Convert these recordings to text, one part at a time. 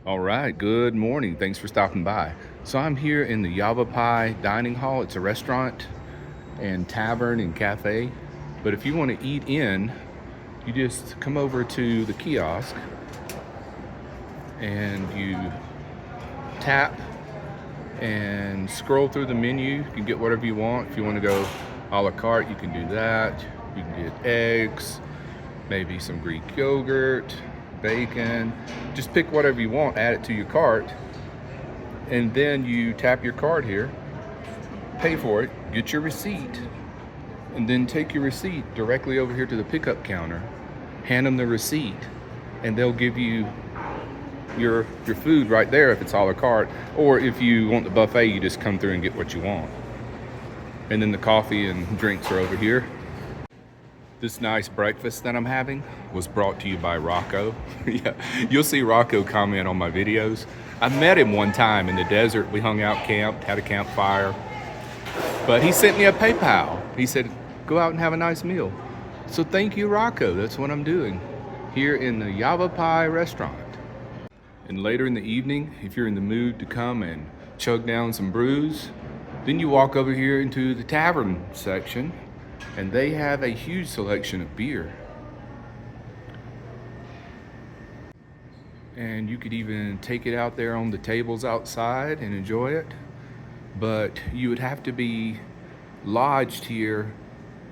All right, good morning. Thanks for stopping by. So I'm here in the Yavapai Dining Hall. It's a restaurant and tavern and cafe. But if you want to eat in, you just come over to the kiosk and you tap and scroll through the menu. You can get whatever you want. If you want to go a la carte, you can do that. You can get eggs, maybe some Greek yogurt, bacon. Just pick whatever you want, add it to your cart, and then you tap your card here, pay for it, get your receipt, and then take your receipt directly over here to the pickup counter, hand them the receipt, and they'll give you your food right there if it's a la carte, or if you want the buffet, you just come through and get what you want. And then the coffee and drinks are over here. This nice breakfast that I'm having was brought to you by Rocco. Yeah, you'll see Rocco comment on my videos. I met him one time in the desert. We hung out, camped, had a campfire. But he sent me a PayPal. He said, go out and have a nice meal. So thank you, Rocco. That's what I'm doing here in the Yavapai restaurant. And later in the evening, if you're in the mood to come and chug down some brews, then you walk over here into the Tavern section, and they have a huge selection of beer. And you could even take it out there on the tables outside and enjoy it. But you would have to be lodged here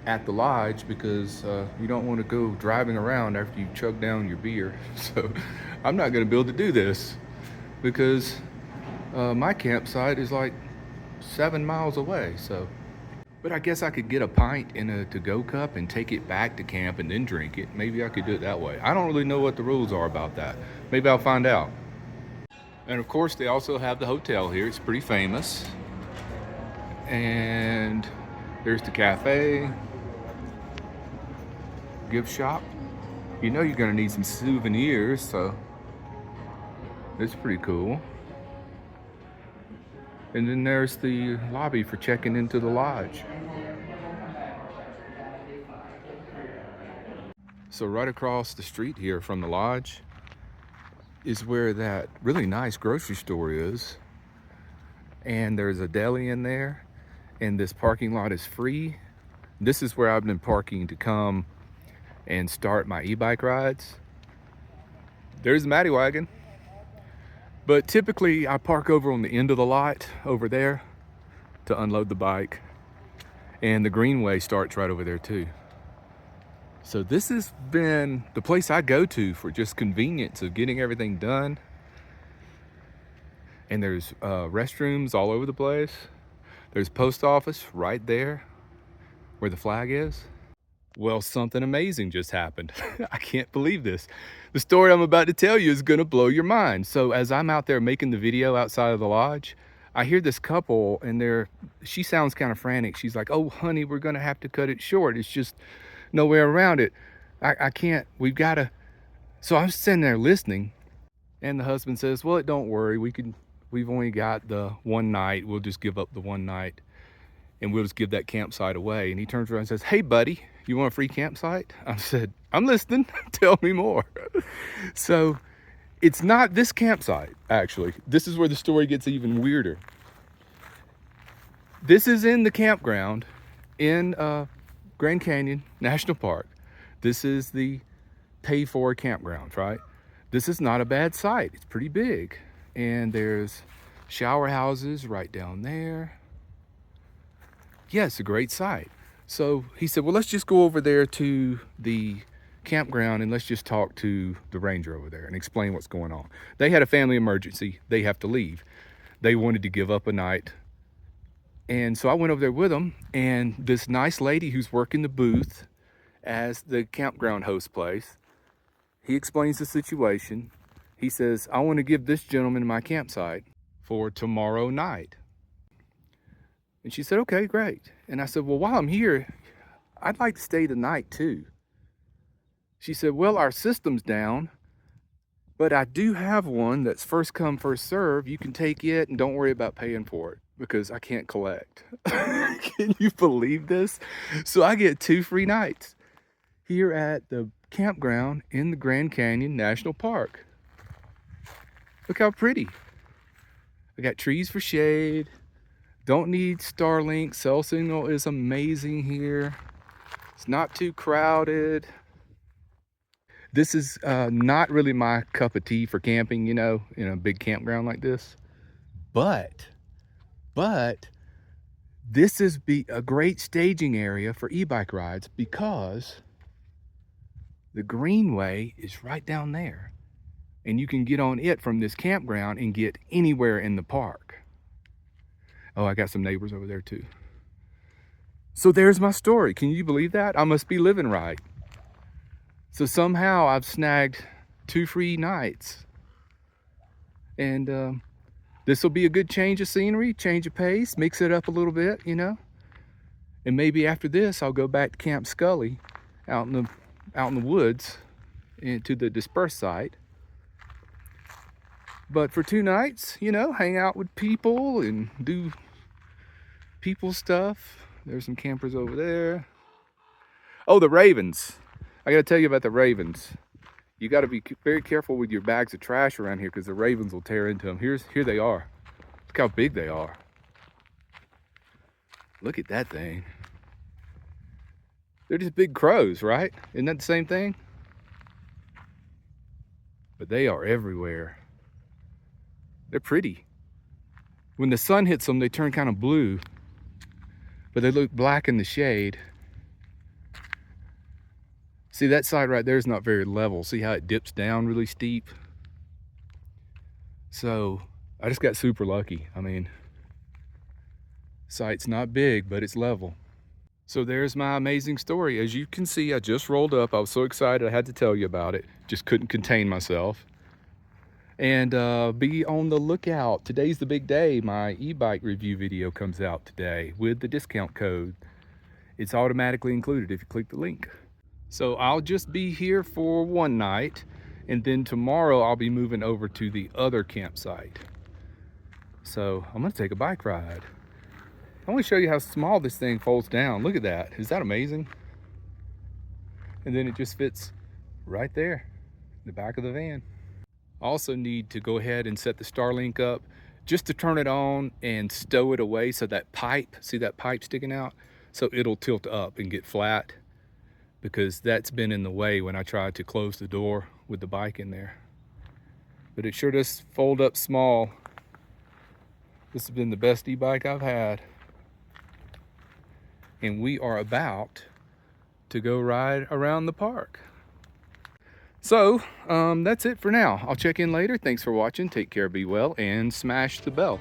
at the lodge because you don't want to go driving around after you chug down your beer. So I'm not going to be able to do this because my campsite is like 7 miles away. But I guess I could get a pint in a to-go cup and take it back to camp and then drink it. Maybe I could do it that way. I don't really know what the rules are about that. Maybe I'll find out. And of course, they also have the hotel here. It's pretty famous. And there's the cafe, gift shop. You know you're gonna need some souvenirs, so it's pretty cool. And then there's the lobby for checking into the lodge. So right across the street here from the lodge is where that really nice grocery store is. And there's a deli in there, and this parking lot is free. This is where I've been parking to come and start my e-bike rides. There's the Matty wagon. But typically I park over on the end of the lot over there to unload the bike. And the greenway starts right over there too. So this has been the place I go to for just convenience of getting everything done. And there's restrooms all over the place. There's post office right there where the flag is. Well, something amazing just happened. I can't believe this. The story I'm about to tell you is gonna blow your mind. So as I'm out there making the video outside of the lodge, I hear this couple and she sounds kind of frantic. She's like, oh honey, we're gonna have to cut it short. It's just no way around it. I can't, we've gotta. So I'm sitting there listening, and the husband says, well, don't worry, we've only got the one night. We'll just give up the one night and we'll just give that campsite away. And he turns around and says, hey buddy, you want a free campsite? I said, I'm listening, tell me more. So it's not this campsite, actually. This is where the story gets even weirder. This is in the campground in Grand Canyon National Park. This is the pay-for campground, right? This is not a bad site. It's pretty big. And there's shower houses right down there. Yeah, it's a great site. So he said, well, let's just go over there to the campground and let's just talk to the ranger over there and explain what's going on. They had a family emergency. They have to leave. They wanted to give up a night. And so I went over there with them, and this nice lady who's working the booth as the campground host place, he explains the situation. He says, I want to give this gentleman my campsite for tomorrow night. And she said, okay, great. And I said, well, while I'm here, I'd like to stay the night too. She said, well, our system's down, but I do have one that's first come, first serve. You can take it and don't worry about paying for it because I can't collect. Can you believe this? So I get 2 free nights here at the campground in the Grand Canyon National Park. Look how pretty. I got trees for shade. Don't need Starlink. Cell signal is amazing here. It's not too crowded. This is not really my cup of tea for camping, you know, in a big campground like this. But this is a great staging area for e-bike rides because the greenway is right down there. And you can get on it from this campground and get anywhere in the park. Oh, I got some neighbors over there too. So there's my story. Can you believe that? I must be living right. So somehow I've snagged 2 free nights. And this will be a good change of scenery, change of pace, mix it up a little bit, you know? And maybe after this, I'll go back to Camp Scully out in the woods into the dispersed site. But for 2 nights, you know, hang out with people and do people stuff. There's some campers over there. Oh, the ravens. I gotta tell you about the ravens. You gotta be very careful with your bags of trash around here because the ravens will tear into them. Here they are. Look how big they are. Look at that thing. They're just big crows, right? Isn't that the same thing? But they are everywhere. They're pretty. When the sun hits them, they turn kind of blue, but they look black in the shade. See, that side right there is not very level. See how it dips down really steep? So I just got super lucky. I mean, site's not big, but it's level. So there's my amazing story. As you can see, I just rolled up. I was so excited I had to tell you about it. Just couldn't contain myself. And be on the lookout. Today's the big day. My e-bike review video comes out today with the discount code. It's automatically included if you click the link. So I'll just be here for 1 night, and then tomorrow I'll be moving over to the other campsite. So I'm gonna take a bike ride. I want to show you how small this thing folds down. Look at that. Is that amazing? And then it just fits right there in the back of the van. I also need to go ahead and set the Starlink up just to turn it on and stow it away so that pipe, see that pipe sticking out? So it'll tilt up and get flat, because that's been in the way when I tried to close the door with the bike in there. But it sure does fold up small. This has been the best e-bike I've had. And we are about to go ride around the park. So that's it for now. I'll check in later. Thanks for watching. Take care, be well, and smash the bell.